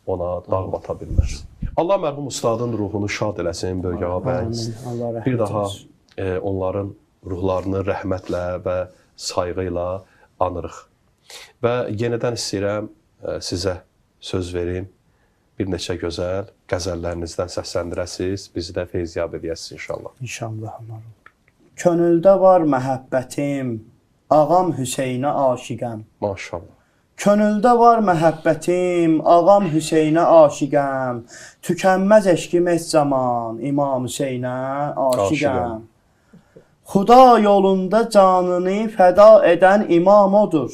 ona dağ bata bilməz. Allah mərhum ustadın ruhunu şad eləsin, Böyük Ağa bəy. Bir daha onların ruhlarını rəhmətlə və sayğı ilə anırıq. Və yenidən istəyirəm sizə söz verim. Bir neçə gözəl qəzəllərinizdən səsləndirəsiniz, bizi də feyziyab edəsiniz inşallah. İnşallah. Könüldə var məhəbbətim, ağam Hüseynə aşiqəm. Maşallah. Könüldə var məhəbbətim, ağam Hüseynə aşiqəm. Tükənməz eşqim heç zaman, İmam Hüseynə aşiqəm. Xuda yolunda canını fəda edən imam odur.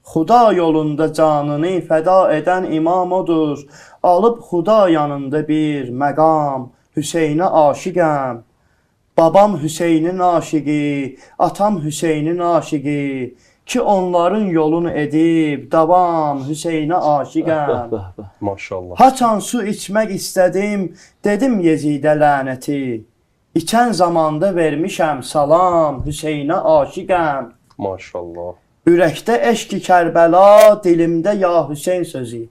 Xuda yolunda canını fəda edən imam odur. Alıb Xuda yanında bir məqam, Hüseynə aşiqəm. Babam Hüseynin aşiqi, atam Hüseynin aşiqi. Ki onların yolunu edib, davam Hüseynə aşiqəm. Maşallah. Haçan su içmək istədim, dedim Yezidə lənəti. İçən zamanda vermişəm salam, Hüseynə aşiqəm. Maşallah. Ürəkdə eşq-i Kərbəla, dilimdə ya Hüseyn sözü.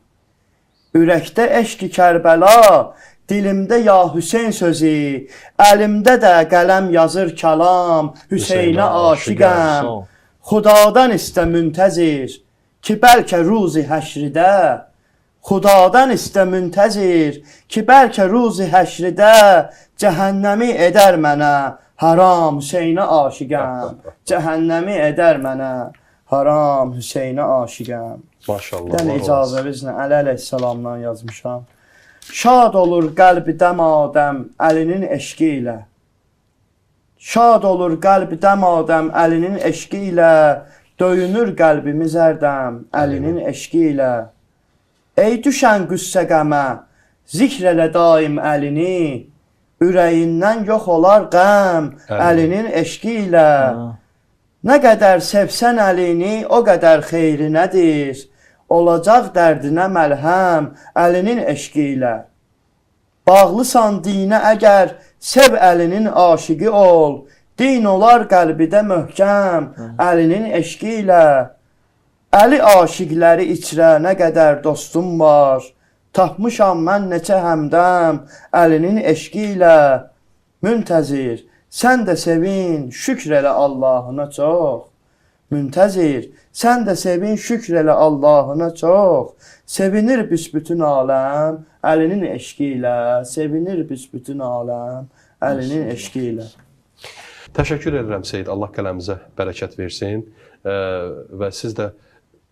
Ürəkdə eşq-i Kərbəla, dilimdə ya Hüseyn sözü. Əlimdə də qələm yazır kəlam, Hüseynə aşiqəm. Xudadan istə müntəzir, ki bəlkə ruzi həşridə. Xudadan istə müntəzir, ki bəlkə ruzi həşridə. Cəhənnəmi edər mənə, haram Hüseynə aşiqəm. Cəhənnəmi edər mənə, haram Hüseynə aşiqəm. Maşallah. Dən icazənizlə Əli əleyhissalamdan yazmışam. Şad olur qəlbi dəm Adəm əlinin eşqi ilə. Şad olur qəlbi dəm Adəm əlinin eşqi ilə. Döyünür qəlbimiz ərdəm əlinin eşqi ilə. Ey düşən qüssə qəmə, zikr elə daim əlini. Ürəyindən yox olar qəm əlinin eşqi ilə. Nə qədər sevsən əlini, o qədər xeyri nədir? Olacaq dərdinə məlhəm əlinin eşqi ilə. Bağlısan dinə əgər, sev əlinin aşiqi ol. Din olar qəlbidə möhkəm əlinin eşqi ilə. Əli aşiqləri içrə nə qədər dostum var. Tapmışam mən neçə həmdəm əlinin eşqi ilə. Müntəzir, sən də sevin, şükr elə Allahına çox. Müntəzir, sən də sevin, şükr elə Allahına çox. Sevinir büsbütün aləm əlinin eşqi ilə. Sevinir büsbütün aləm əlinin eşqi ilə. Təşəkkür edirəm Seyid. Allah qələmizə bərəkət versin. Və siz də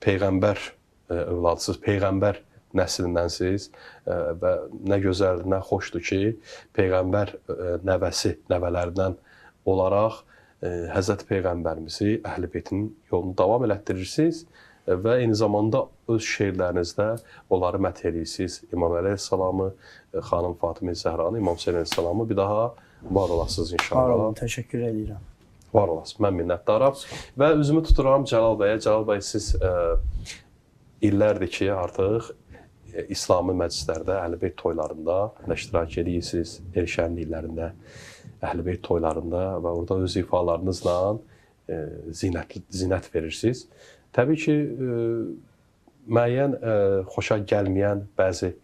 Peyğəmbər övladsız, Peyğəmbər nəslindənsiz. Və nə gözəl, nə xoşdur ki, Peyğəmbər nəvələrindən olaraq Həzrət Peyğəmbərimizi, Əhl-i Beytin yolunu davam elətdirirsiniz və eyni zamanda öz şeirlərinizdə onları məth edirsiniz. İmam Əli əleyhissalamı, xanım Fatimə Zəhranı, İmam Hüseyn əleyhissalamı. Bir daha var olasınız inşallah. Var olun, təşəkkür edirəm. Var olasınız, mən minnətdaram. Və üzümü tuturam Cəlal bəyə. Cəlal bəy, siz illərdir ki, artıq İslami məclislərdə, Əhl-i Beyt toylarında iştirak edirsiniz, el şənliklərində, Əhl-i Beyt toylarında və orada öz ifalarınızla zinət verirsiniz. Təbii ki, müəyyən xoşa gəlməyən bəzi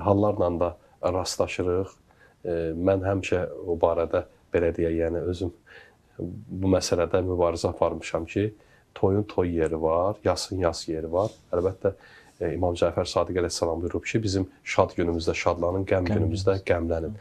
hallarla da rastlaşırıq. Mən həmişə o barədə belə deyək, yəni özüm bu məsələdə mübarizə aparmışam ki, toyun toy yeri var, yasın yas yeri var. Əlbəttə, İmam Cəfər Sadiq əleyhissalam buyurub ki, bizim şad günümüzdə şadlanın, qəm günümüzdə qəmlənin.